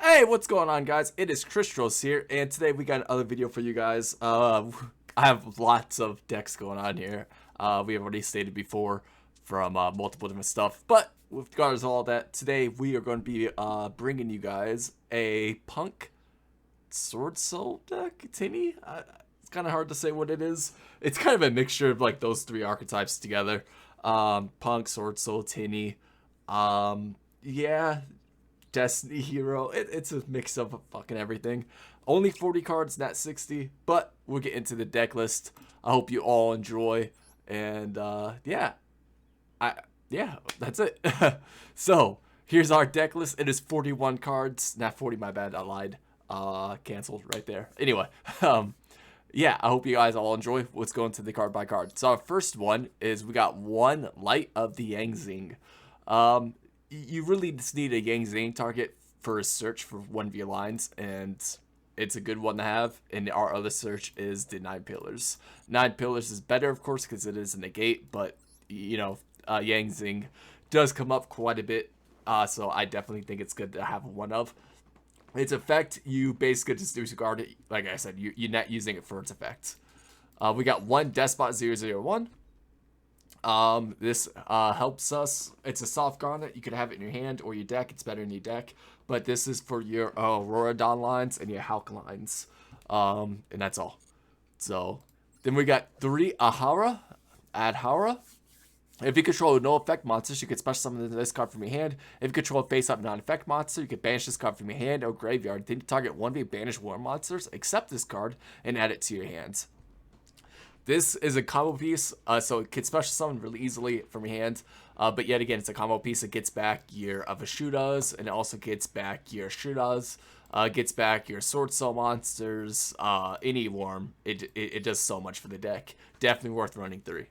Hey, what's going on, guys? It is Christos here, and today we got another video for you guys. I have lots of decks going on here. We have already stated before from multiple different stuff, but with regards to all that, today we are going to be bringing you guys a P.U.N.K SwordSoul Tenyi. It's kind of hard to say what it is. It's kind of a mixture of like those three archetypes together. P.U.N.K SwordSoul Tenyi. Yeah. Destiny Hero. It's a mix of fucking everything. Only 40 cards, not 60. But we'll get into the deck list. I hope you all enjoy. And yeah, that's it. So here's our deck list. It is 41 cards, not 40. My bad. I lied. Canceled right there. Anyway, yeah, I hope you guys all enjoy. Let's go into the card by card. So our first one is we got one Light of the Yang Zing. You really just need a Yang Zing target for a search for 1v lines, and it's a good one to have. And our other search is the 9 Pillars. 9 Pillars is better, of course, because it is a negate, but, you know, Yang Zing does come up quite a bit, so I definitely think it's good to have one of. Its effect, you basically just discard it. Like I said, you're not using it for its effect. We got one Despot 001. This helps us. It's a soft garnet. You could have it in your hand or your deck. It's better in your deck. But this is for your Aurora Dawn lines and your Hulk lines. And that's all. So then we got 3 Ahara. Adhara. If you control no effect monsters, you can special summon this card from your hand. If you control a face-up non-effect monster, you can banish this card from your hand or graveyard. Then you target 1v banished war monsters, accept this card, and add it to your hands. This is a combo piece, so it can special summon really easily from your hand. But yet again, it's a combo piece. It gets back your Avashudas, and it also gets back your Shudas. Gets back your SwordSoul monsters, any worm. It does so much for the deck. Definitely worth running 3.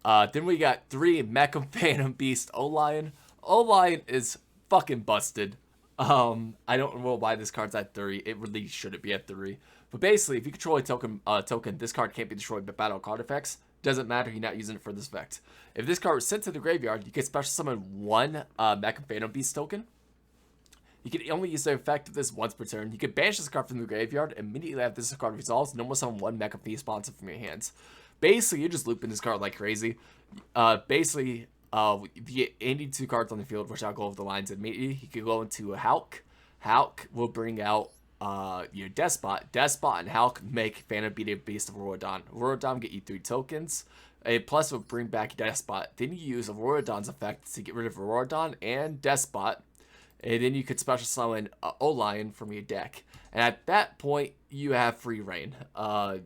Then we got 3 Mecha Phantom Beast O-Lion. O-Lion is fucking busted. I don't know why this card's at 3. It really shouldn't be at 3. But basically, if you control a token, this card can't be destroyed by battle card effects. Doesn't matter, you're not using it for this effect. If this card was sent to the graveyard, you can special summon 1 Mecha Phantom Beast token. You can only use the effect of this once per turn. You can banish this card from the graveyard. Immediately after this card resolves, no more summon 1 Mecha Beast monster from your hands. Basically, you're just looping this card like crazy. Basically, if you get any 2 cards on the field, which I'll go over the lines immediately, you can go into a Hulk. Hulk will bring out your Despot. Despot and Hulk make Phantom Beast of Aurora Dawn. Aurora Dawn get you 3 tokens. A plus will bring back Despot. Then you use Aurora Dawn's effect to get rid of Aurora Dawn and Despot. And then you could special summon O-Lion from your deck. And at that point, you have free reign.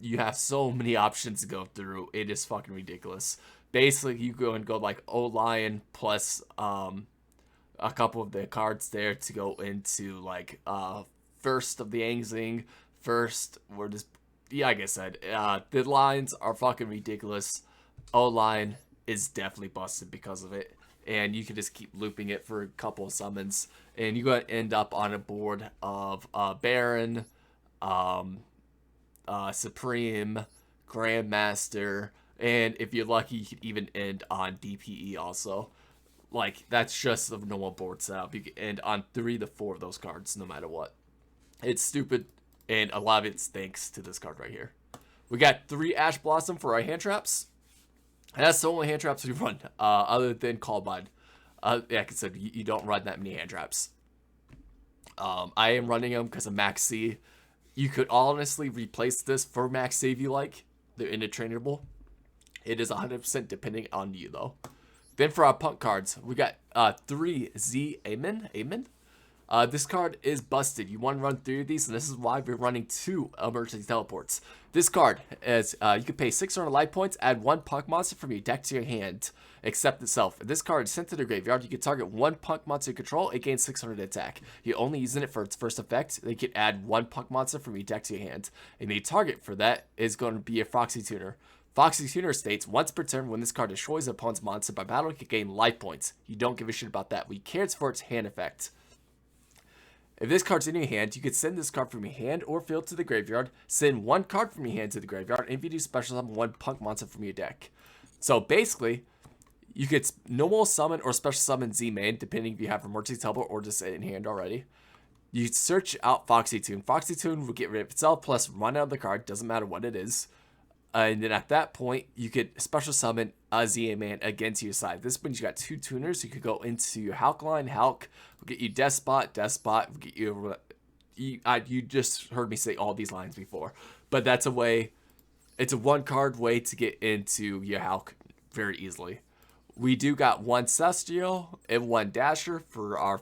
You have so many options to go through. It is fucking ridiculous. Basically, you go like O-Lion plus a couple of the cards there to go into like first of the Yang Zing. First, we're just, yeah, like I said, the lines are fucking ridiculous. O-Line is definitely busted because of it. And you can just keep looping it for a couple of summons. And you're going to end up on a board of Baron, Supreme, Grandmaster, and if you're lucky, you could even end on DPE also. Like, that's just the normal board setup. You can end on 3 to 4 of those cards, no matter what. It's stupid, and a lot of it's thanks to this card right here. We got 3 Ash Blossom for our hand traps. And that's the only hand traps we run, other than Callbind. Yeah, like I said, you don't run that many hand traps. I am running them because of Max C. You could honestly replace this for Max C if you like. They're interchangeable. It is 100% depending on you, though. Then for our P.U.N.K cards, we got 3 Z Amen. This card is busted. You want to run 3 of these, and this is why we're running 2 emergency teleports. This card is, you can pay 600 life points, add 1 P.U.N.K monster from your deck to your hand, except itself. If this card is sent to the graveyard, you can target 1 P.U.N.K monster you control, it gains 600 attack. You're only using it for its first effect. They can add 1 P.U.N.K monster from your deck to your hand. And the target for that is going to be a Foxy Tuner. Foxy Tuner states, once per turn, when this card destroys an opponent's monster by battle, it can gain life points. You don't give a shit about that. We care for its hand effect. If this card's in your hand, you could send this card from your hand or field to the graveyard, send 1 card from your hand to the graveyard, and if you do special summon 1 P.U.N.K monster from your deck. So basically, you could normal summon or special summon Z-Main, depending if you have emergency teleport or just in hand already. You search out Foxy Tune. Foxy Tune will get rid of itself plus run out of the card. Doesn't matter what it is. And then at that point, you could special summon a Z-Man again to your side. This means you got 2 tuners. You could go into your Hulk line. Hulk will get you Despot. Despot will get you... You just heard me say all these lines before. But that's a way... It's a 1-card way to get into your Hulk very easily. We do got 1 Celestial and 1 Dasher for our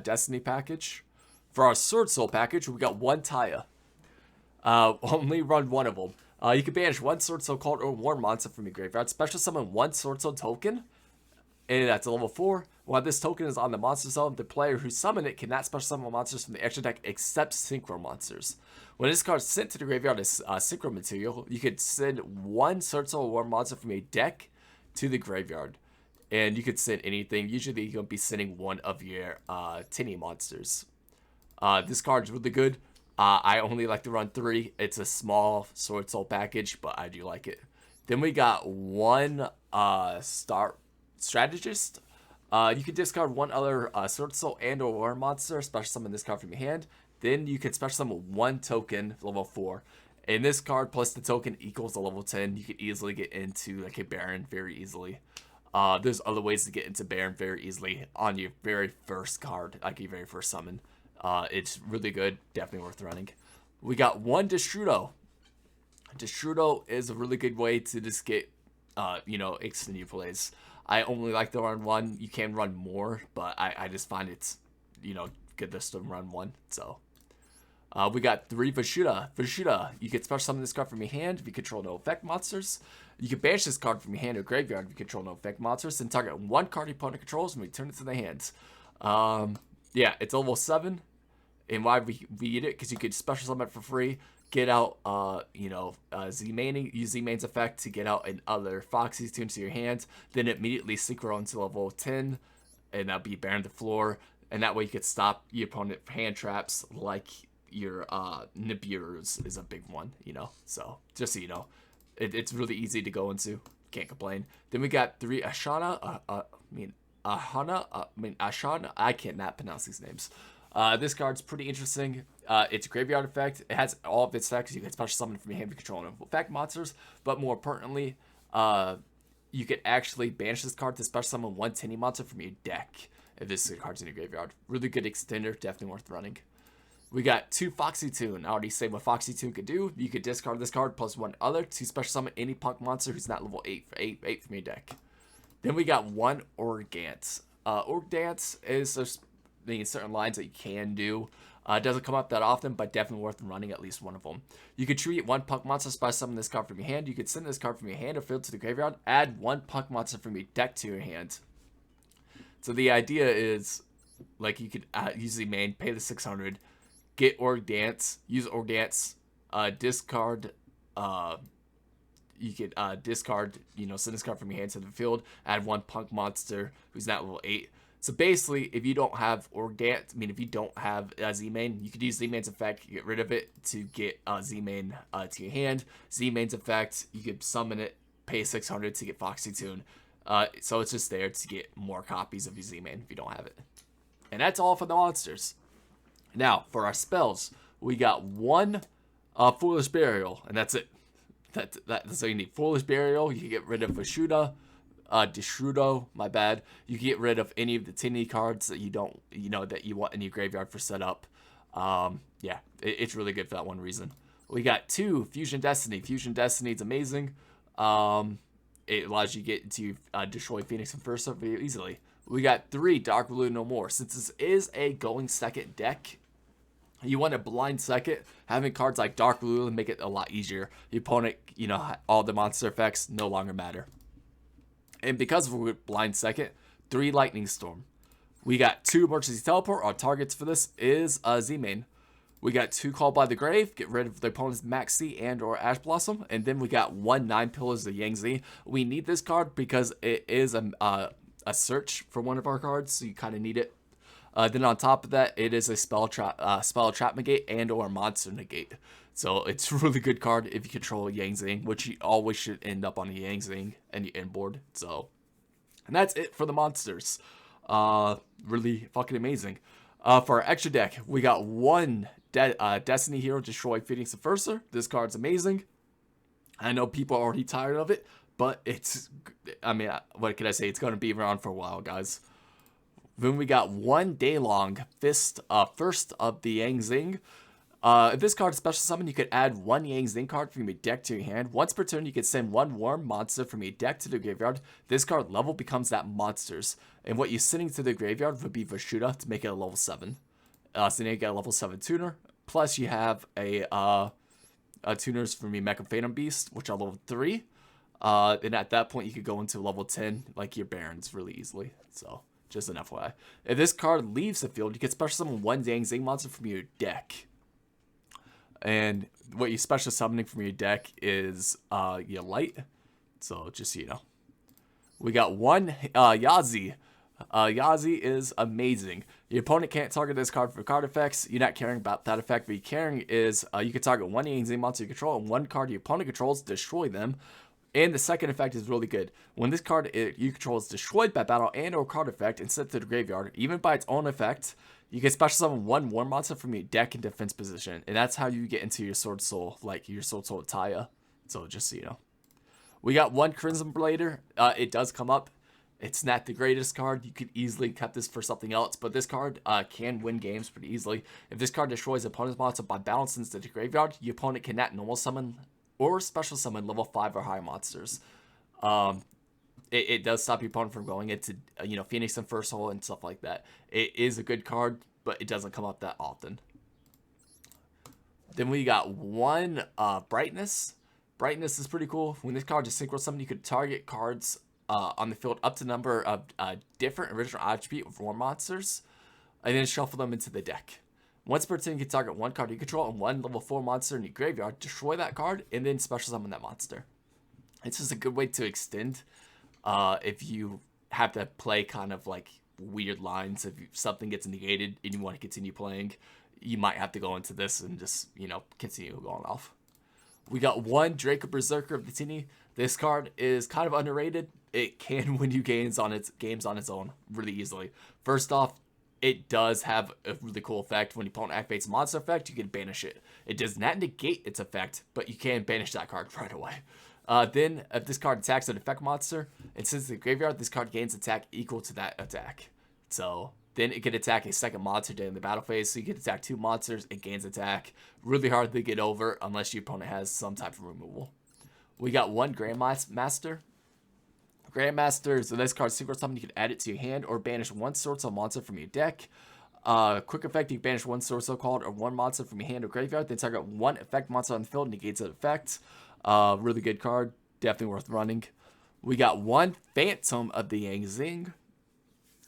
Destiny package. For our SwordSoul package, we got 1 Taya. Only run 1 of them. You can banish 1 SwordSoul card or War monster from your graveyard. Special summon 1 SwordSoul token. And that's a level 4. While this token is on the monster zone, the player who summoned it cannot special summon monsters from the extra deck except synchro monsters. When this card is sent to the graveyard as synchro material, you could send 1 SwordSoul War monster from a deck to the graveyard. And you could send anything. Usually you'll be sending 1 of your Tenyi monsters. This card is really good. I only like to run 3. It's a small SwordSoul package, but I do like it. Then we got 1 Star Strategist. You can discard 1 other SwordSoul and or War monster, special summon this card from your hand. Then you can special summon 1 token, level 4. And this card plus the token equals a level 10. You can easily get into like a Baron very easily. There's other ways to get into Baron very easily on your very first card, like your very first summon. It's really good, definitely worth running. We got 1 Destrudo. Destrudo is a really good way to just get, extended plays. I only like to run 1. You can run more, but I just find it's, good just to run 1. So, we got 3 Vashuda. Vashuda, you can special summon this card from your hand if you control no effect monsters. You can banish this card from your hand or graveyard if you control no effect monsters. Then target 1 card your opponent controls and return it to the hands. Yeah, it's level 7. And why we eat it? Because you could special summon it for free. Get out, Z-Main, use Z-Main's effect to get out another Foxy Tune to your hand. Then immediately synchro into level 10. And that'll be Baron the floor. And that way you could stop your opponent hand traps like your Nibiru's is a big one, So, just so you know. It's really easy to go into. Can't complain. Then we got 3 Ashana. Ashana. I cannot pronounce these names. This card's pretty interesting. It's a graveyard effect. It has all of its effects. You can special summon from your hand to control no effect monsters. But more importantly, you can actually banish this card to special summon 1 Tenyi monster from your deck if this card's in your graveyard. Really good extender. Definitely worth running. We got 2 Foxy Tune. I already said what Foxy Tune could do. You could discard this card plus 1 other to special summon any P.U.N.K monster who's not level 8 for 8 from your deck. Then we got 1 Org Dance. Org Dance is certain lines that you can do. It doesn't come up that often, but definitely worth running at least 1 of them. You could treat 1 P.U.N.K monster, special summon this card from your hand. You could send this card from your hand or field to the graveyard. Add 1 P.U.N.K monster from your deck to your hand. So the idea is, like, you could use the main, pay the 600, get Org Dance, use Org Dance, discard. You could discard, send this card from your hand to the field. Add 1 P.U.N.K monster who's not level 8. So basically, if you don't have Org Dance, if you don't have Z-Main, you could use Z-Main's effect, get rid of it to get Z-Main to your hand. Z-Main's effect, you could summon it, pay 600 to get Foxy Tune. So it's just there to get more copies of your Z-Main if you don't have it. And that's all for the monsters. Now, for our spells, we got 1 Foolish Burial, and that's it. That's all you need. Foolish Burial, you can get rid of Vashuda. Destrudo, my bad. You can get rid of any of the Tenyi cards that you don't, that you want in your graveyard for setup. Yeah, it's really good for that one reason. We got 2 Fusion Destiny. Fusion Destiny is amazing. It allows you to get into destroy Phoenix and Versa very easily. We got 3 Dark Blue No More. Since this is a going second deck, you want to blind second. Having cards like Dark Blue make it a lot easier. Your opponent, all the monster effects no longer matter. And because we're blind second, 3 Lightning Storm. We got 2 Emergency Teleport. Our targets for this is Z-Main. We got 2 Call by the Grave. Get rid of the opponent's Max C and or Ash Blossom. And then we got 1 9 Pillars of Yangtze. We need this card because it is a search for one of our cards, so you kind of need it. Then on top of that, it is a spell trap negate and or monster negate. So it's a really good card if you control Yangtze, which you always should end up on a Yangtze and your inboard. So, and that's it for the monsters. Really fucking amazing. For our extra deck, we got one Destiny Hero Destroy Phoenix Enforcer. This card's amazing. I know people are already tired of it, but it's, I mean, what can I say? It's going to be around for a while, guys. Then we got one Daylong First of the Yang Zing. If this card is special summon, you could add one Yang Zing card from your deck to your hand. Once per turn, you can send one warm monster from your deck to the graveyard. This card level becomes that monster's. And what you're sending to the graveyard would be Vashuda to make it a level 7. So now you get a level 7 tuner. Plus you have a tuners from your Mecha Phantom Beast, which are level 3. And at that point, you could go into level 10, like your Barons, really easily. So, just an FYI. If this card leaves the field, you can special summon one Yang Zing monster from your deck. And what you special summoning from your deck is your light. So, just so you know. We got one Yazi. Yazi is amazing. Your opponent can't target this card for card effects. You're not caring about that effect. What you're caring is you can target one Yang Zing monster you control and one card your opponent controls, destroy them. And the second effect is really good. When this card you control is destroyed by battle and or card effect and sent to the graveyard, even by its own effect, you can special summon one war monster from your deck in defense position. And that's how you get into your SwordSoul, like your SwordSoul Taya. So just so you know. We got one Crimson Blader. It does come up. It's not the greatest card. You could easily cut this for something else, but this card can win games pretty easily. If this card destroys opponent's monster by battle since the graveyard, your opponent cannot normal summon or special summon level 5 or higher monsters. It does stop your opponent from going into Phoenix Enforcer and stuff like that. It is a good card, but it doesn't come up that often. Then we got one Brightness. Brightness is pretty cool. When this card is synchro summon, you could target cards on the field up to number of different original attribute of war monsters, and then shuffle them into the deck. Once per turn, you can target one card you control and one level 4 monster in your graveyard, destroy that card, and then special summon that monster. It's just a good way to extend if you have to play kind of like weird lines. If something gets negated and you want to continue playing, you might have to go into this and just, continue going off. We got one Draco Berserker of the Tenyi. This card is kind of underrated. It can win you games on its own really easily. First off, it does have a really cool effect. When your opponent activates a monster effect, you can banish it. It does not negate its effect, but you can banish that card right away. Then, if this card attacks an effect monster, and since the graveyard, this card gains attack equal to that attack. So, then it can attack a second monster during the battle phase, so you can attack 2 monsters, it gains attack. Really hard to get over unless your opponent has some type of removal. We got one Grandmaster. Grandmaster, so this card secret summon, you can add it to your hand or banish one SwordSoul monster from your deck. Quick effect, you can banish one SwordSoul card or one monster from your hand or graveyard, then target one effect monster on the field and negates that effect. Really good card, definitely worth running. We got one Phantom of the Yang Zing.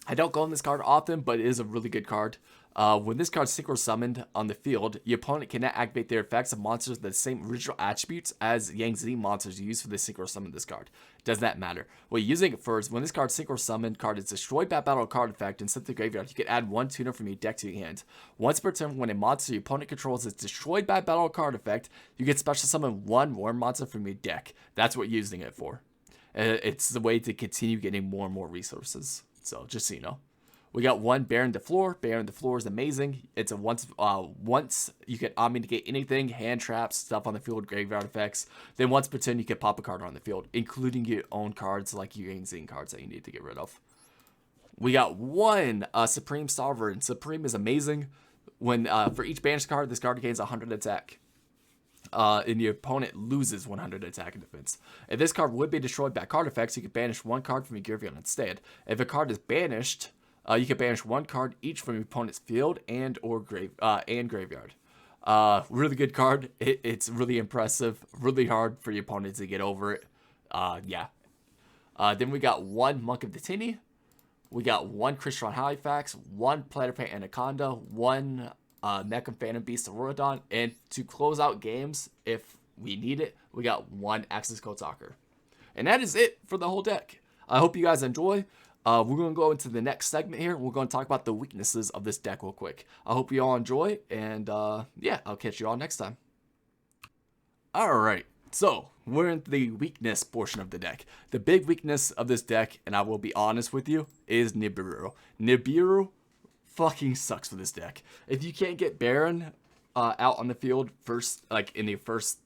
I don't go on this card often, but it is a really good card. When this card is synchro summoned on the field, your opponent cannot activate their effects of monsters with the same original attributes as Yang Zing monsters used for the synchro summon this card. Does not matter. What you're using it for is when this card synchro summoned card is destroyed by battle card effect and sent to the graveyard, you can add one tuner from your deck to your hand. Once per turn, when a monster your opponent controls is destroyed by battle card effect, you can special summon one warm monster from your deck. That's what you're using it for. It's the way to continue getting more and more resources. So just so you know. We got one Baron de Floor. Baron de Floor is amazing. It's a once you can negate anything, hand traps, stuff on the field, graveyard effects. Then once per turn you can pop a card on the field, including your own cards like your Yang Zing cards that you need to get rid of. We got one Supreme Sovereign. Supreme is amazing. When for each banished card, this card gains 100 attack. And your opponent loses 100 attack and defense. If this card would be destroyed by card effects, you can banish one card from your graveyard instead. If a card is banished, you can banish one card each from your opponent's field and graveyard. Really good card. It's really impressive. Really hard for your opponent to get over it. Then we got one Monk of the Tenyi. We got one Crystron Halifax, one Platypant Anaconda, one Mecha Phantom Beast Auroradon, and to close out games, if we need it, we got one Axis Kotaker. And that is it for the whole deck. I hope you guys enjoy. We're going to go into the next segment here. We're going to talk about the weaknesses of this deck real quick. I hope you all enjoy, and yeah, I'll catch you all next time. Alright, so we're in the weakness portion of the deck. The big weakness of this deck, and I will be honest with you, is Nibiru. Nibiru fucking sucks for this deck. If you can't get Baron out on the field first, like in the first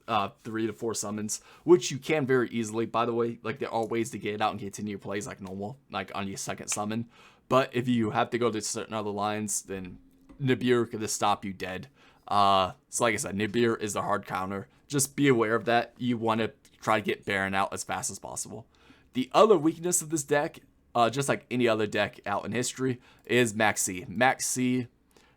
3 to 4 summons, which you can very easily, by the way. Like, there are ways to get it out and continue your plays like normal, like on your second summon. But if you have to go to certain other lines, then Nibiru could just stop you dead. So like I said, Nibiru is the hard counter. Just be aware of that. You want to try to get Baron out as fast as possible. The other weakness of this deck, just like any other deck out in history, is Max C. Max C,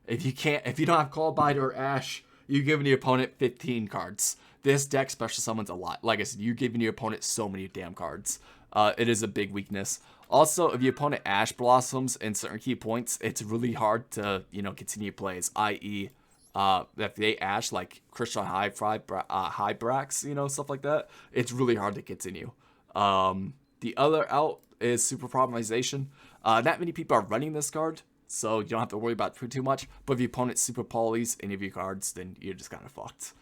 if you don't have Call Bite or Ash, you're giving your opponent 15 cards. This deck special summons a lot. Like I said, you're giving your opponent so many damn cards. It is a big weakness. Also, if your opponent Ash Blossoms in certain key points, it's really hard to, continue plays, i.e., if they Ash like Christian Hybrax, stuff like that, it's really hard to continue. The other out is Super Problemization. Not many people are running this card, so you don't have to worry about it too much. But if your opponent Super Polys any of your cards, then you're just kind of fucked.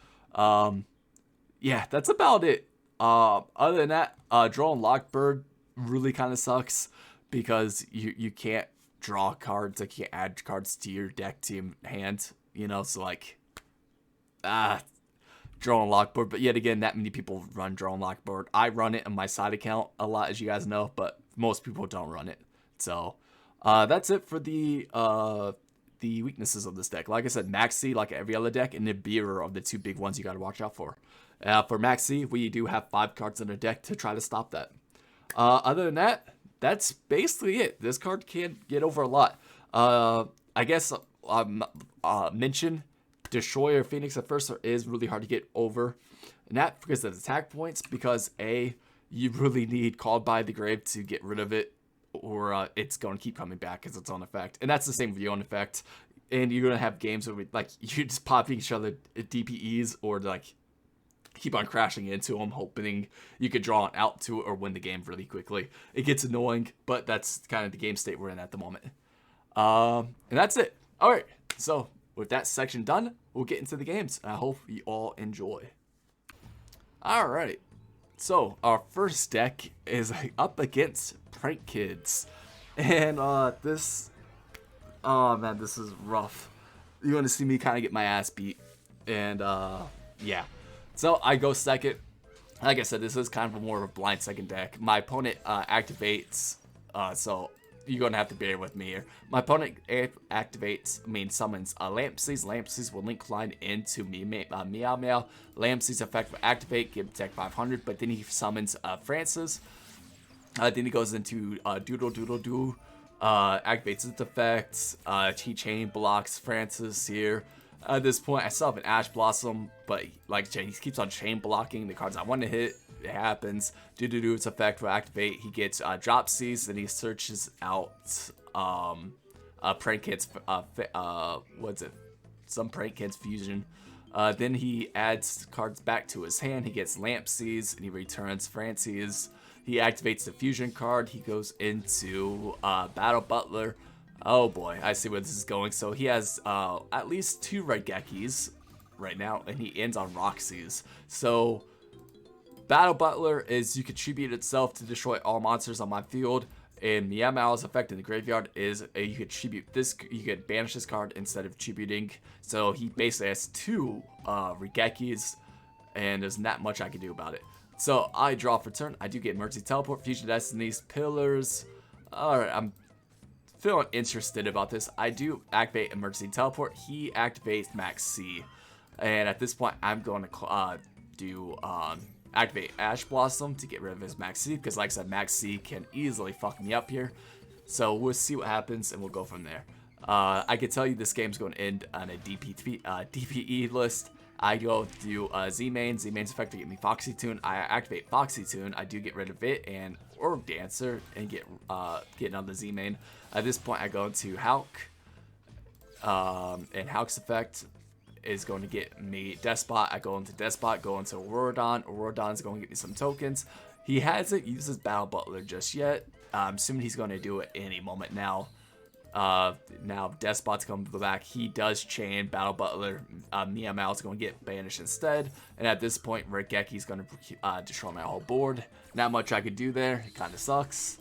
Yeah, that's about it. Other than that, Draw and Lockbird really kind of sucks because you can't draw cards, like you can't add cards to your deck to your hand, so like Draw and Lockboard. But yet again, not many people run Draw and Lockboard. I run it on my side account a lot, as you guys know, but most people don't run it. So that's it for the weaknesses of this deck. Like I said, Maxi, like every other deck, and Nibiru are the two big ones you got to watch out for. For Maxi, we do have 5 cards in our deck to try to stop that. Other than that, that's basically it. This card can't get over a lot. I guess mention Destroyer Phoenix at first is really hard to get over. Not because of attack points, because A, you really need Called by the Grave to get rid of it, or it's going to keep coming back as its own effect. And that's the same with your own effect. And you're going to have games where you're just popping each other DPEs, or keep on crashing into them, hoping you could draw an out to it or win the game really quickly. It gets annoying, but that's kind of the game state we're in at the moment. And that's it. All right, so with that section done, we'll get into the games. I hope you all enjoy. All right, so our first deck is up against Prank Kids, and this, oh man, this is rough. You're gonna see me kind of get my ass beat, and yeah. So I go second. Like I said, this is kind of more of a blind second deck. My opponent activates, so you're going to have to bear with me here. My opponent summons Lampsies. Lampsies will link line into Meow Meow. Lampsies effect will activate, give attack 500, but then he summons Francis. Then he goes into Doodle Doodle Doo, activates its effects. He chain blocks Francis here. At this point, I still have an Ash Blossom, but like he keeps on chain blocking the cards I want to hit. It happens. Doo-doo-doo, its effect will activate. He gets Dropsies, and he searches out Prank Kids, what's it? Some Prank Kids fusion. Then he adds cards back to his hand. He gets Lampsies, and he returns Francis. He activates the fusion card. He goes into Battle Butler. Oh boy, I see where this is going. So he has at least 2 Red Gekis right now, and he ends on Roxy's. So Battle Butler is you contribute itself to destroy all monsters on my field, and Meow Meow's effect in the graveyard is you could tribute this. You could banish this card instead of tributing. So he basically has 2 Regekis, and there's not much I can do about it. So I draw for turn. I do get Emergency Teleport, Fusion Destinies, Pillars. Alright, I'm feeling interested about this. I do activate Emergency Teleport. He activates Max C. And at this point, I'm going to activate Ash Blossom to get rid of his Max C, because like I said, Max C can easily fuck me up here. So we'll see what happens, and we'll go from there. I can tell you this game's going to end on a DPE list. I go to Z-Main. Z-Main's effect to get me Foxy Tune. I activate Foxy Tune. I do get rid of it and Orb Dancer and get another Z-Main. At this point, I go into Hulk. And Hulk's effect is going to get me Despot. I go into Despot, go into Auroradon. Auroradon's going to get me some tokens. He hasn't used his Battle Butler just yet. I'm assuming he's going to do it any moment now. Now Despot's coming back. He does chain Battle Butler. Meow Meow's going to get banished instead. And at this point, Regeki's going to destroy my whole board. Not much I could do there. It kind of sucks.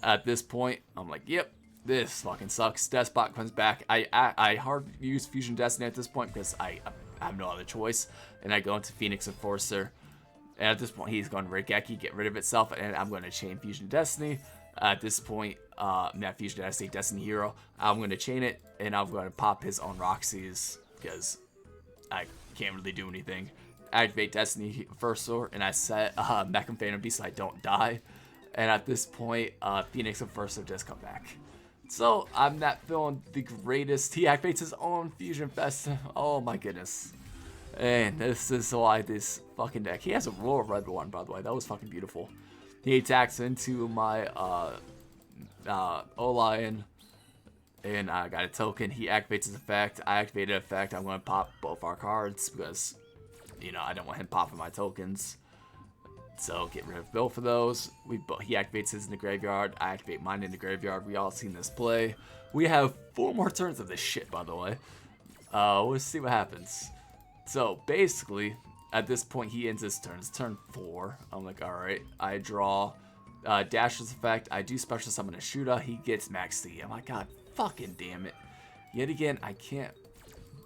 At this point, I'm like, yep, This fucking sucks. Despot comes back. I hard use Fusion Destiny at this point because I have no other choice. And I go into Phoenix Enforcer. And at this point, he's going to Regeki, get rid of itself. And I'm going to chain Fusion Destiny. At this point, not Fusion Destiny, Destiny Hero. I'm going to chain it. And I'm going to pop his own Roxy's because I can't really do anything. Activate Destiny First Sword. And I set Mech and Phantom Beast so I don't die. And at this point, Phoenix Enforcer just come back. So, I'm not feeling the greatest. He activates his own Fusion Fest. Oh my goodness. And this is why this fucking deck. He has a Royal Red one, by the way. That was fucking beautiful. He attacks into my O-Lion. And I got a token. He activates his effect. I activated effect. I'm going to pop both our cards because, you know, I don't want him popping my tokens. So get rid of both of those. He activates his in the graveyard. I activate mine in the graveyard. We all seen this play. We have 4 more turns of this shit, by the way. We'll see what happens. So basically, at this point, he ends his turn. It's turn 4. I'm like, all right. I draw Dash's effect. I do special summon a shooter. He gets Max C. I'm like, God fucking damn it. Yet again, I can't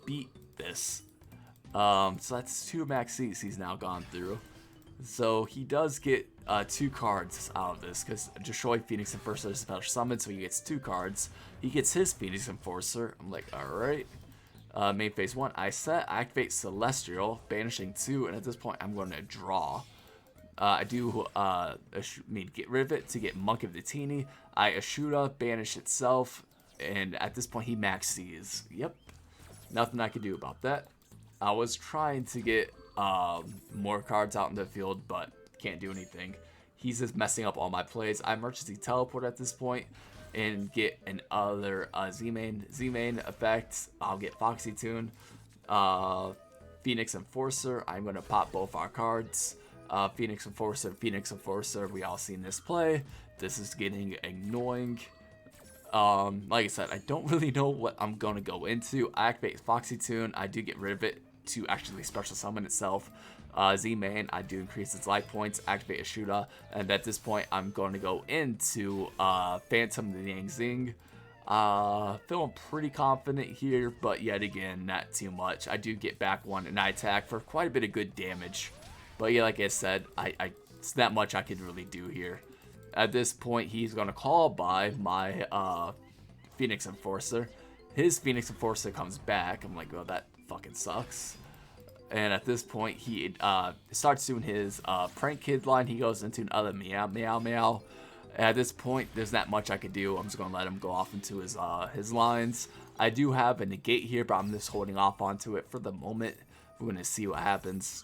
beat this. So that's 2 Max C's he's now gone through. So he does get 2 cards out of this because Destroy Phoenix Enforcer is special summon, so he gets 2 cards. He gets his Phoenix Enforcer. I'm like, alright. Main phase 1, I activate Celestial, banishing 2, and at this point I'm going to draw. I do get rid of it to get Monk of the Teeny. I Ashuda, banish itself, and at this point he max C's. Yep. Nothing I can do about that. I was trying to get more cards out in the field, but can't do anything. He's just messing up all my plays. I emergency teleport at this point and get another Z-main effect. I'll get Foxy Tune, Phoenix Enforcer. I'm going to pop both our cards. Phoenix Enforcer, we all seen this play. This is getting annoying. Like I said, I don't really know what I'm going to go into. I activate Foxy Tune. I do get rid of it to actually special summon itself. Z-main, I do increase its life points, activate a shooter, and at this point I'm going to go into Phantom the Yang Zing. Feeling pretty confident here, but yet again, not too much. I do get back 1 and I attack for quite a bit of good damage. But yeah, like I said, it's not much I could really do here. At this point, he's going to call by my Phoenix Enforcer. His Phoenix Enforcer comes back. I'm like, well, that fucking sucks. And at this point, he starts doing his prank kid line. He goes into another meow meow meow. At this point, there's not much I could do. I'm just gonna let him go off into his lines. I do have a negate here, but I'm just holding off onto it for the moment. We're gonna see what happens.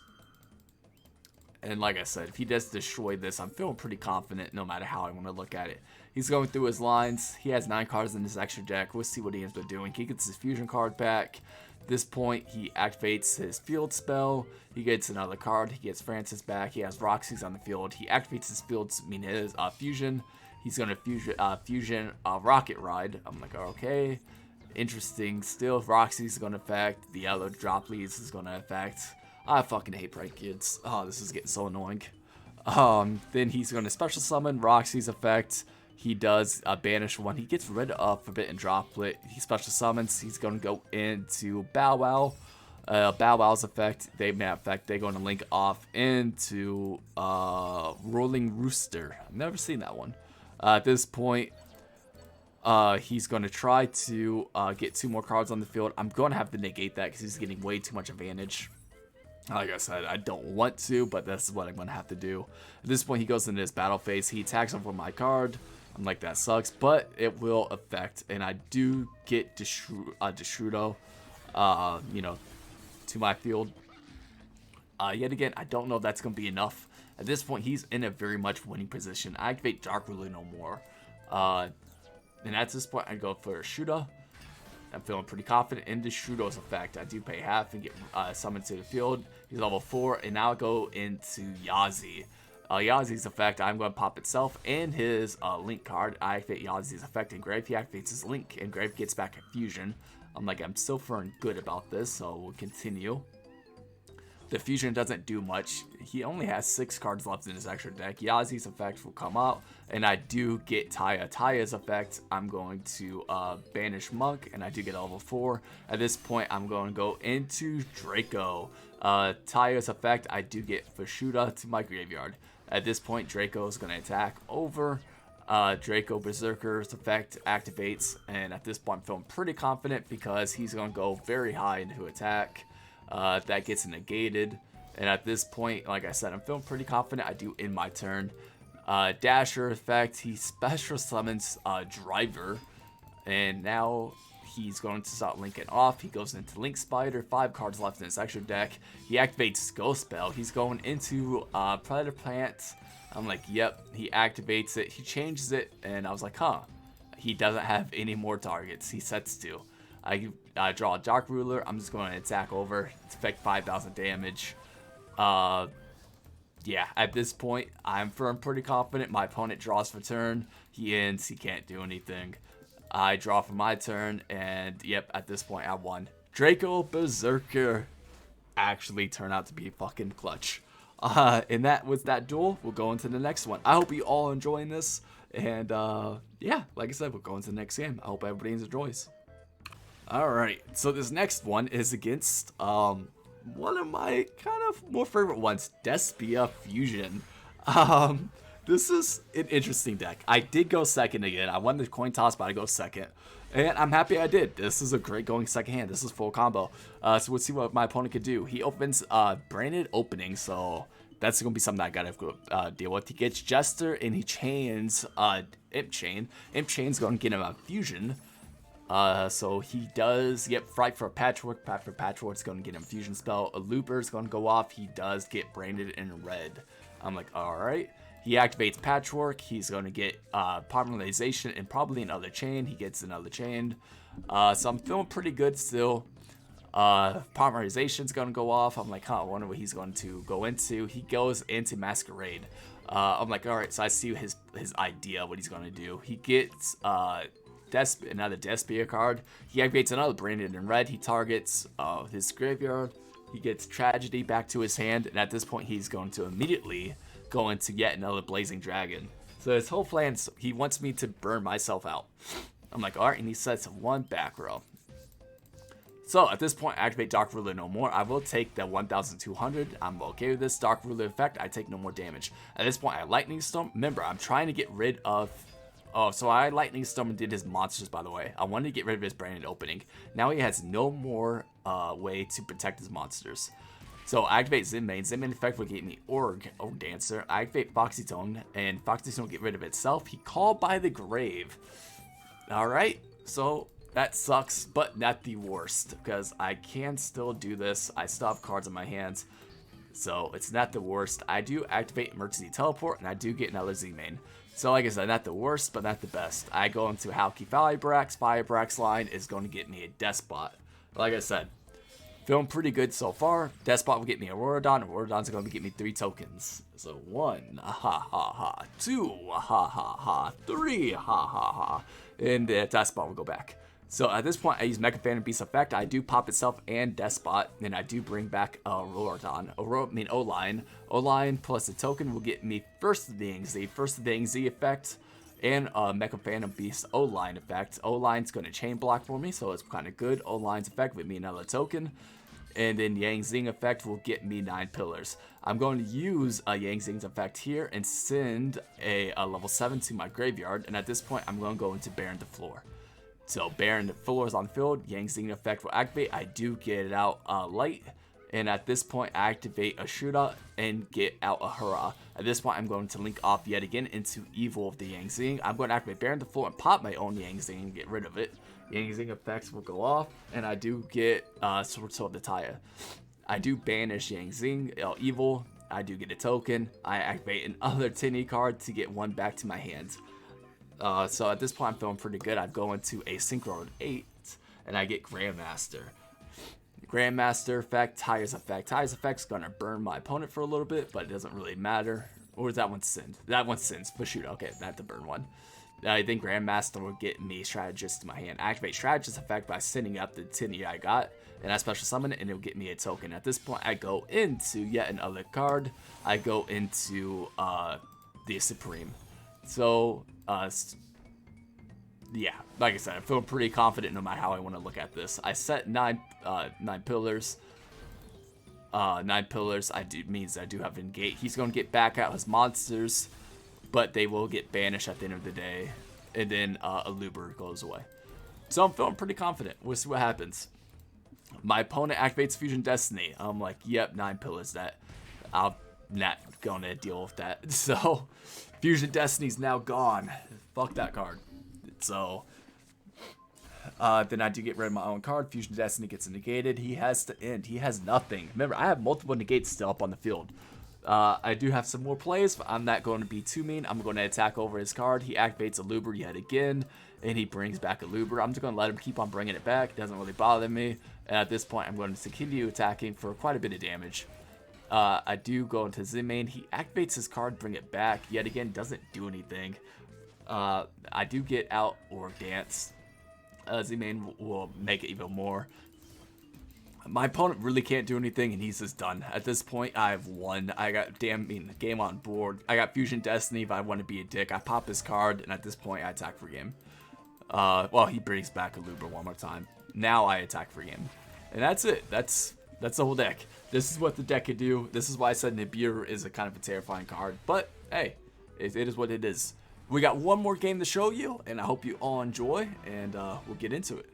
And like I said, if he does destroy this, I'm feeling pretty confident no matter how I want to look at it. He's going through his lines. He has 9 cards in his extra deck. We'll see what he ends up doing. He gets his fusion card back. At this point, he activates his field spell. He gets another card. He gets Francis back. He has Roxy's on the field. He activates his field, his fusion. He's going to fusion Rocket Ride. I'm like, okay. Interesting. Still, Roxy's going to affect. The other drop leads is going to affect. I fucking hate prank kids. Oh, this is getting so annoying. Then he's going to special summon Roxy's effect. He does banish 1. He gets rid of Forbidden Droplet. He special summons. He's going to go into Bow Wow. Bow Wow's effect. They're going to link off into Rolling Rooster. I've never seen that one. At this point, he's going to try to get 2 more cards on the field. I'm going to have to negate that because he's getting way too much advantage. Like I said, I don't want to, but that's what I'm going to have to do. At this point, he goes into his battle phase. He attacks over my card. I'm like, that sucks, but it will affect. And I do get Deshudo, you know, to my field. Yet again, I don't know if that's going to be enough. At this point, he's in a very much winning position. I activate Dark Ruler no more. And at this point, I go for a shooter. I'm feeling pretty confident in Deshudo's effect. I do pay half and get summoned to the field. He's level 4, and now I go into Yazi. Yazi's effect, I'm going to pop itself and his Link card. I activate Yazi's effect in Grave. He activates his Link, and Grave gets back a fusion. I'm like, I'm still feeling good about this, so we'll continue. The fusion doesn't do much. He only has 6 cards left in his extra deck. Yazi's effect will come out, and I do get Taya's effect. I'm going to banish Monk, and I do get a level 4. At this point, I'm going to go into Draco. Taya's effect, I do get Fashuda to my graveyard. At this point, Draco is going to attack over. Draco Berserker's effect activates, and at this point I'm feeling pretty confident because he's going to go very high into attack. That gets negated, and at this point, like I said, I'm feeling pretty confident. I do end my turn. Dasher effect, he special summons Driver, and now he's going to start linking off. He goes into Link Spider, 5 cards left in his extra deck. He activates Ghost Spell. He's going into Predator Plant. I'm like, yep, he activates it, he changes it, and I was like, huh, he doesn't have any more targets. He sets 2. I draw a Dark Ruler. I'm just going to attack over, effect 5,000 damage. Yeah, at this point, I'm feeling pretty confident. My opponent draws for turn. He ends, he can't do anything. I draw for my turn, and yep, at this point, I won. Draco Berserker actually turned out to be fucking clutch. And that was that duel. We'll go into the next one. I hope you all enjoying this. And yeah, like I said, we'll go into the next game. I hope everybody enjoys. Alright, so this next one is against one of my kind of more favorite ones, Despia Fusion. This is an interesting deck. I did go second again. I won the coin toss, but I go second. And I'm happy I did. This is a great going second hand. This is full combo. So let's see what my opponent could do. He opens Branded Opening, so that's going to be something I got to deal with. He gets Jester, and he chains Imp Chain. Imp Chain's going to get him a Fusion. So he does get Fright for Patchwork. Fright for Patchwork's going to get him Fusion Spell. A Looper's going to go off. He does get Branded in red. I'm like, alright. He activates Patchwork. He's going to get Polymerization and probably another chain. He gets another chain. So I'm feeling pretty good still. Polymerization's going to go off. I'm like, huh, I wonder what he's going to go into. He goes into Masquerade. I'm like, alright, so I see his idea, what he's going to do. He gets another Despia card. He activates another Branded in red. He targets his graveyard. He gets Tragedy back to his hand. And at this point, he's going to immediately go into yet another Blazing Dragon. So his whole plan, he wants me to burn myself out. I'm like, alright, and he sets 1 back row. So at this point, I activate Dark Ruler no more. I will take the 1,200. I'm okay with this Dark Ruler effect. I take no more damage. At this point, I Lightning Storm. Remember, I'm trying to get rid of... Oh, so I Lightning Storm and did his monsters, by the way. I wanted to get rid of his Branded Opening. Now he has no more way to protect his monsters. So I activate Zinmane. Zinmane effect will get me Org Dancer. I activate Foxy Tone, and Foxy Tone will get rid of itself. He called by the grave. Alright, so that sucks, but not the worst, because I can still do this. I still have cards in my hands, so it's not the worst. I do activate Emergency Teleport, and I do get another Zinmane. So like I said, not the worst, but not the best. I go into Halki Firebrax. Firebrax line is going to get me a Despot. Like I said, feeling pretty good so far. Despot will get me Auroradon. Auroradon's going to get me 3 tokens. So 1, ha ha ha. 2, ha ha ha. 3, ha ha ha. And the Despot will go back. So at this point, I use Mecha Phantom Beast effect. I do pop itself and Despot, and I do bring back Auroradon. O-Line. O-Line plus a token will get me First Being Z. First Being Z effect, and Mecha Phantom Beast O-Line effect. O-Line's going to chain block for me, so it's kind of good. O-Line's effect with me another token. And then Yang Zing effect will get me 9 pillars. I'm going to use Yang Zing's effect here and send a level 7 to my graveyard. And at this point, I'm going to go into Baron the Floor. So Baron the Floor is on field. Yang Zing effect will activate. I do get it out light. And at this point, I activate a Shootout and get out a Hurrah. At this point, I'm going to link off yet again into Evil of the Yang Zing. I'm going to activate Baron the Floor and pop my own Yang Zing and get rid of it. Yang Zing effects will go off, and I do get SwordSoul Tenyi. I do banish Yang Zing, Evil. I do get a token. I activate another Tenyi card to get 1 back to my hand. So at this point, I'm feeling pretty good. I go into a Synchro 8, and I get Grandmaster. Grandmaster effect, Tenyi's effect. Tenyi's effect is going to burn my opponent for a little bit, but it doesn't really matter. Or is that one Sinned? That one's Sinned, but shoot, okay, not the burn one. I think Grandmaster will get me Strategist to my hand. Activate Strategist effect by sending up the Tenyi I got. and I special summon it, and it'll get me a token. At this point, I go into yet another card. I go into the Supreme. So, yeah, like I said, I feel pretty confident no matter how I want to look at this. I set nine pillars. 9 pillars means I do have to negate. He's going to get back out his monsters, but they will get banished at the end of the day, and then Aluber goes away. So I'm feeling pretty confident. We'll see what happens. My opponent activates Fusion Destiny. I'm like, yep, 9 pillars. That I'm not going to deal with that. So Fusion Destiny's now gone. Fuck that card. So then I do get rid of my own card. Fusion Destiny gets negated. He has to end. He has nothing. Remember, I have multiple negates still up on the field. I do have some more plays, but I'm not going to be too mean. I'm going to attack over his card. He activates Aluber yet again, and he brings back Aluber. I'm just going to let him keep on bringing it back. It doesn't really bother me. And at this point, I'm going to continue attacking for quite a bit of damage. I do go into Z-Main. He activates his card, bring it back. Yet again, doesn't do anything. I do get out or dance. Z-Main will make it even more. My opponent really can't do anything, and he's just done. At this point, I've won. I got game on board. I got Fusion Destiny. If I want to be a dick, I pop his card, and at this point, I attack for game. Well, he brings back Aluber one more time. Now I attack for game, and that's it. That's the whole deck. This is what the deck can do. This is why I said Nibiru is a kind of a terrifying card. But hey, it is what it is. We got one more game to show you, and I hope you all enjoy, and we'll get into it.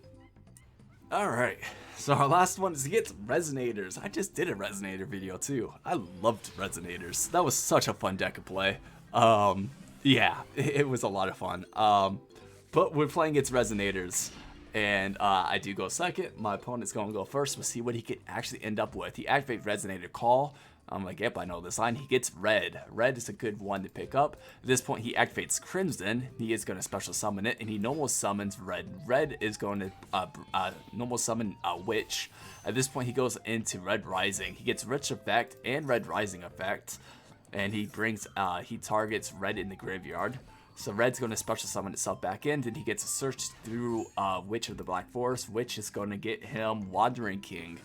Alright, so our last one is to get Resonators. I just did a Resonator video too. I loved Resonators. That was such a fun deck to play. Yeah, it was a lot of fun. But we're playing against Resonators, and I do go second. My opponent's going to go first. We'll see what he could actually end up with. He activates Resonator Call. I'm like, yep, I know this line. He gets red. Red is a good one to pick up. At this point, he activates Crimson. He is going to special summon it, and he normal summons red. Red is going to normal summon a Witch. At this point, he goes into Red Rising. He gets Rich effect and Red Rising effect, and he targets red in the graveyard. So red's going to special summon itself back in. Then he gets a search through Witch of the Black Forest. Witch is going to get him Wandering King.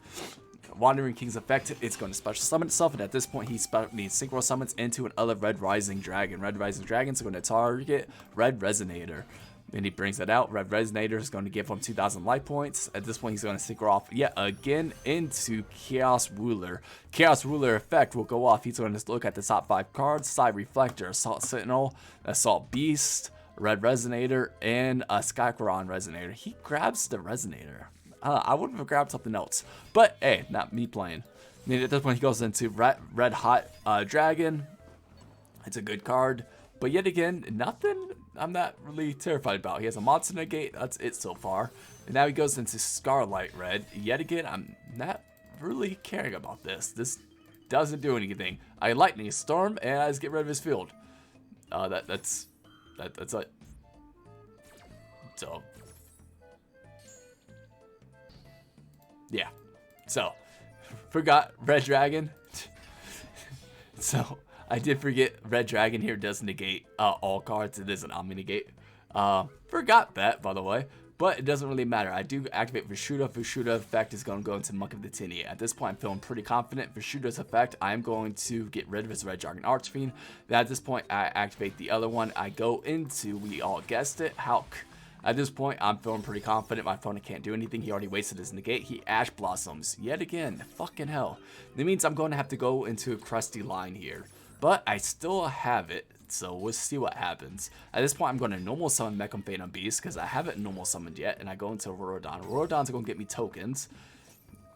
Wandering King's effect, it's going to special summon itself, and at this point he synchro summons into another Red Rising Dragon. Red Rising Dragon's going to target Red Resonator. And he brings it out. Red Resonator is going to give him 2,000 life points. At this point, he's going to synchro off yet again into Chaos Ruler. Chaos Ruler effect will go off. He's going to look at the top 5 cards. Side Reflector, Assault Sentinel, Assault Beast, Red Resonator, and a Skyquaron Resonator. He grabs the Resonator. I would have grabbed something else, but hey, not me playing. I mean, at this point, he goes into Red Hot Dragon. It's a good card, but yet again, nothing I'm not really terrified about. He has a monster negate. That's it so far. And now he goes into Starlight Red. Yet again, I'm not really caring about this. This doesn't do anything. I Lightning Storm, and I just get rid of his field. That's it. So. Yeah, so forgot Red Dragon. So I did forget Red Dragon here does negate all cards. It is an Omni negate. Forgot that, by the way, but it doesn't really matter. I do activate Vishuda. Vishuda effect is going to go into Monk of the Tenyi. At this point, I'm feeling pretty confident. Vishuda's effect, I'm going to get rid of his Red Dragon Archfiend. Then at this point, I activate the other one. I go into, we all guessed it, Hulk. At this point, I'm feeling pretty confident. My opponent can't do anything. He already wasted his negate. He Ash Blossoms. Yet again. Fucking hell. That means I'm going to have to go into a crusty line here. But I still have it. So we'll see what happens. At this point, I'm going to normal summon Mecham Phantom Beast because I haven't normal summoned yet. And I go into Auroradon. Auroradon's going to get me tokens.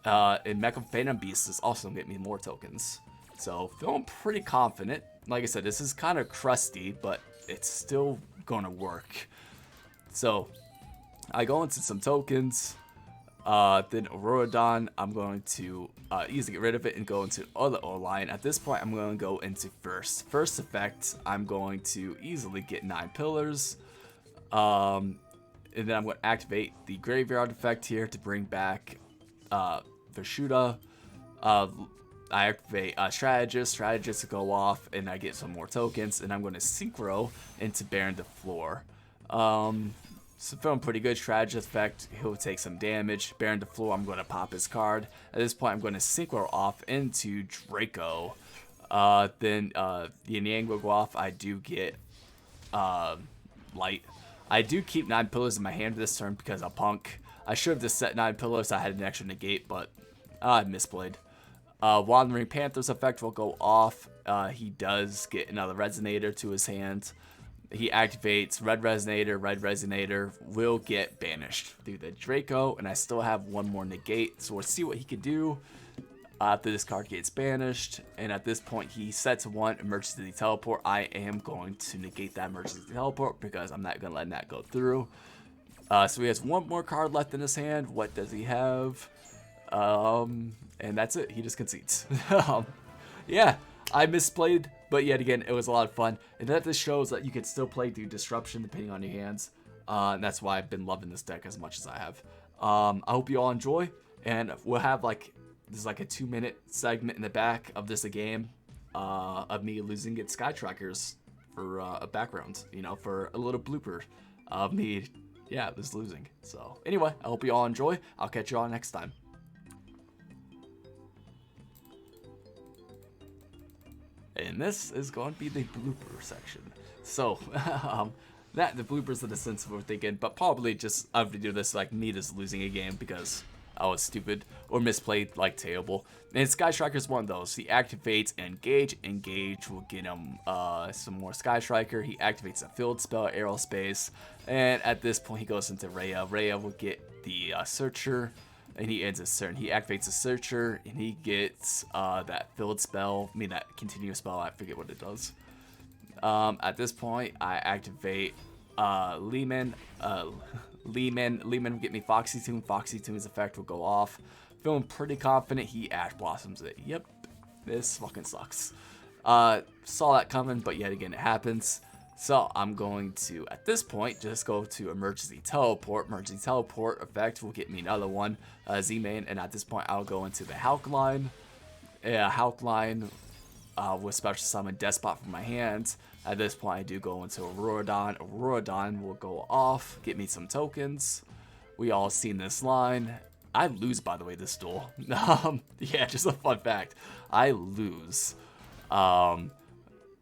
And Mecham Phantom Beast is also going to get me more tokens. So feeling pretty confident. Like I said, this is kind of crusty, but it's still going to work. So, I go into some tokens, then Auroradon, I'm going to easily get rid of it and go into other O-line. At this point, I'm going to go into First effect, I'm going to easily get 9 pillars, and then I'm going to activate the Graveyard effect here to bring back Vishuda. I activate Strategist to go off, and I get some more tokens, and I'm going to Synchro into Baron the Floor. So feeling pretty good. Strategy effect, he'll take some damage. Baron to floor, I'm going to pop his card. At this point, I'm going to synchro off into Draco. Then the Yang will go off. I do get light. I do keep 9 pillars in my hand this turn because of Punk. I should have just set 9 pillars. So I had an extra negate, but I misplayed. Wandering Panther's effect will go off. He does get another Resonator to his hand. He activates Red Resonator. Red Resonator will get banished through the Draco, and I still have one more negate, so we'll see what he can do after this card gets banished. And at this point, he sets one emergency teleport. I am going to negate that emergency teleport because I'm not going to let that go through. So he has one more card left in his hand. What does he have? And that's it. He just concedes. Yeah, I misplayed, but yet again, it was a lot of fun. And that just shows that you can still play through Disruption depending on your hands. And that's why I've been loving this deck as much as I have. I hope you all enjoy. And we'll have this is like a 2-minute segment in the back of this game of me losing at Sky Trackers for a background, you know, for a little blooper of me, yeah, just losing. So anyway, I hope you all enjoy. I'll catch you all next time. And this is going to be the blooper section. So, the bloopers in the sense of what we're thinking, but probably just I have to do this like me just losing a game because I was stupid or misplayed like terrible. And Sky Striker is one of those. He activates Engage. Engage will get him some more Sky Striker. He activates a field spell, Aerospace, and at this point he goes into Rhea. Rhea will get the Searcher. And he ends his turn. He activates a Searcher, and he gets that field spell. I mean, that continuous spell. I forget what it does. At this point, I activate Lehman. Lehman will get me Foxy Tune. Foxy Tune's effect will go off. Feeling pretty confident. He Ash Blossoms it. Yep, this fucking sucks. Saw that coming, but yet again, it happens. So I'm going to, at this point, just go to Emergency Teleport. Emergency Teleport effect will get me another one, Z-Main, and at this point I'll go into the Hulk line. Hulk line with Special Summon Despot from my hands. At this point I do go into Auroradon. Auroradon will go off, get me some tokens. We all seen this line. I lose, by the way, this duel. Yeah, just a fun fact. I lose.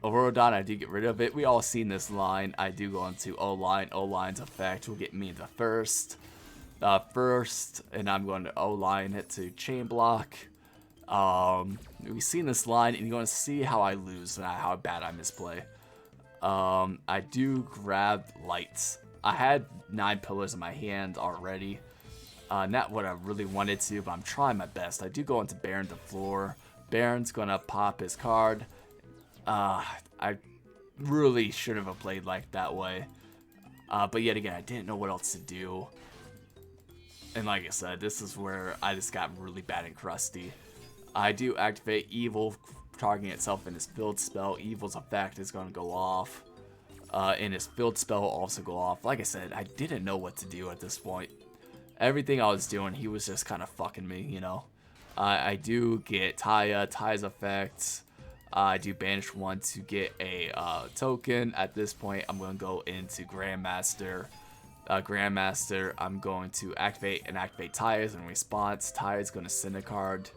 Auroradon, I do get rid of it. We all seen this line. I do go into O-line. O-line's effect will get me into first, and I'm going to O-line it to chain block. We've seen this line, and you're going to see how I lose and how bad I misplay. I do grab lights. I had 9 pillars in my hand already. Not what I really wanted to, but I'm trying my best. I do go into Baron to floor. Baron's going to pop his card. I really should have played like that way. But yet again, I didn't know what else to do. And like I said, this is where I just got really bad and crusty. I do activate Evil, targeting itself in his field spell. Evil's effect is going to go off. And his field spell will also go off. Like I said, I didn't know what to do at this point. Everything I was doing, he was just kind of fucking me, you know. I do get Taya's effects. I do banish one to get a token. At this point, I'm going to go into Grandmaster. Grandmaster, I'm going to activate Tires in response. Tires going to send a card.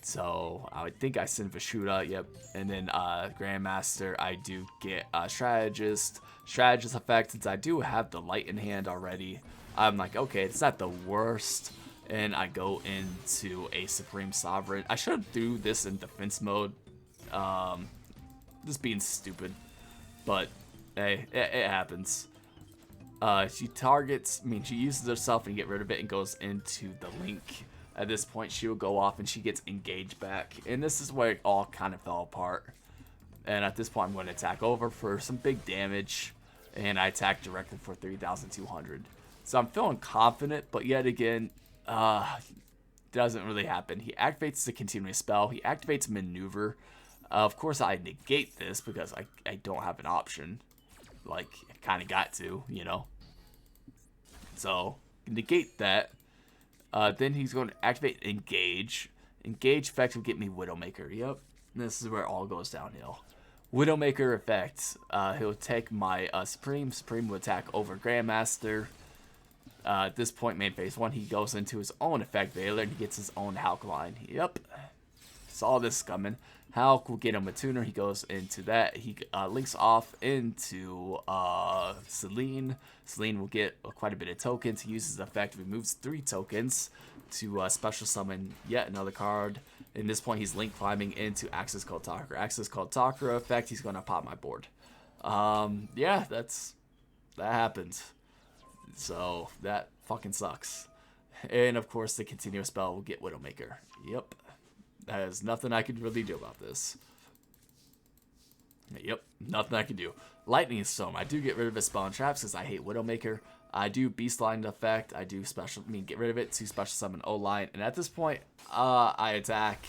So I would think I send Vashuda, yep. And then Grandmaster, I do get Strategist. Strategist effect, since I do have the light in hand already, I'm like, okay, it's not the worst. And I go into a Supreme Sovereign. I should have threw this in defense mode. Just being stupid, but hey, it happens. She uses herself and get rid of it and goes into the Link. At this point, she will go off and she gets engaged back, and this is where it all kind of fell apart. And at this point, I'm going to attack over for some big damage, and I attack directly for 3,200. So I'm feeling confident, but yet again, doesn't really happen. He activates the continuous spell. He activates maneuver. Of course, I negate this because I don't have an option. Like, I kind of got to, you know. So, negate that. Then he's going to activate Engage. Engage effect will get me Widowmaker. Yep. This is where it all goes downhill. Widowmaker effect. He'll take my Supreme. Supreme will attack over Grandmaster. At this point, main phase 1, he goes into his own effect Veiler and he gets his own Hulk line. Yep. Saw this coming. Hulk will get him a tuner. He goes into that. He links off into Celine. Celine will get quite a bit of tokens. He uses the effect, removes 3 tokens to special summon yet another card. In this point, he's link climbing into Axis Called Talker. Axis Called Talker effect, he's going to pop my board. Yeah, that happens. So, that fucking sucks. And, of course, the continuous spell will get Widowmaker. Yep. There's nothing I can really do about this. Yep, nothing I can do. Lightning Storm. I do get rid of his spell and traps because I hate Widowmaker. I do Beastline effect. I do get rid of it to special summon O-Line. And at this point, I attack.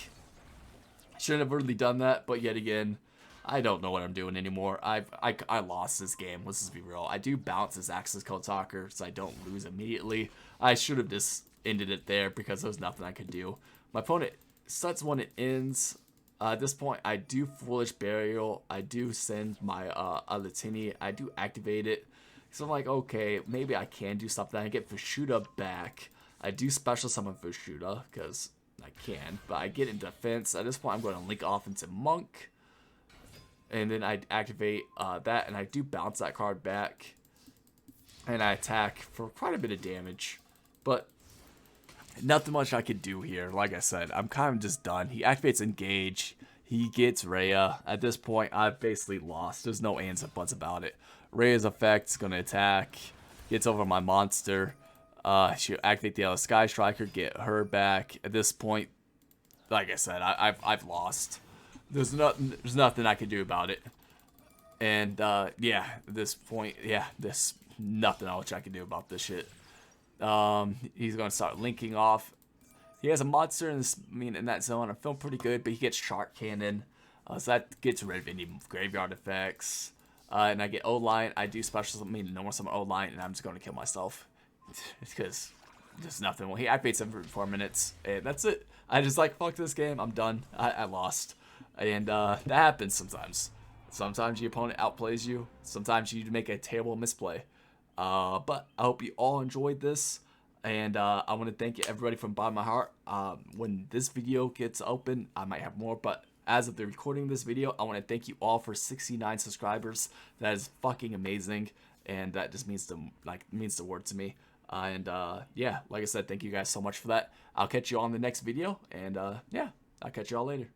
Shouldn't have really done that, but yet again, I don't know what I'm doing anymore. I lost this game. Let's just be real. I do bounce his Axis Called Talker so I don't lose immediately. I should have just ended it there because there was nothing I could do. My opponent sets when it ends. At this point, I do Foolish Burial. I do send my other Tenyi. I do activate it. So I'm like, okay, maybe I can do something. I get Fushida back. I do special summon Fushida because I can, but I get in defense. At this point, I'm going to link off into Monk. And then I activate that, and I do bounce that card back. And I attack for quite a bit of damage. But nothing much I could do here. Like I said, I'm kind of just done. He activates Engage. He gets Rhea. At this point, I've basically lost. There's no ands or buts about it. Rhea's effect is going to attack. Gets over my monster. She'll activate the other Sky Striker. Get her back. At this point, like I said, I've lost. There's nothing I can do about it. And, yeah, at this point, yeah, there's nothing else I can do about this shit. He's going to start linking off. He has a monster in that zone. I'm feeling pretty good, but he gets Shark Cannon. So that gets rid of any graveyard effects. And I get O-Line. I do special summon, normal summon O-Line, and I'm just going to kill myself. Because there's nothing. Well, he activates every 4 minutes, and that's it. I just like, fuck this game. I'm done. I lost. And that happens sometimes. Sometimes your opponent outplays you. Sometimes you make a terrible misplay. But I hope you all enjoyed this. And I want to thank everybody from the bottom of my heart. When this video gets open, I might have more. But as of the recording of this video, I want to thank you all for 69 subscribers. That is fucking amazing. And that just means the word to me. Yeah, like I said, thank you guys so much for that. I'll catch you all in the next video. And yeah, I'll catch you all later.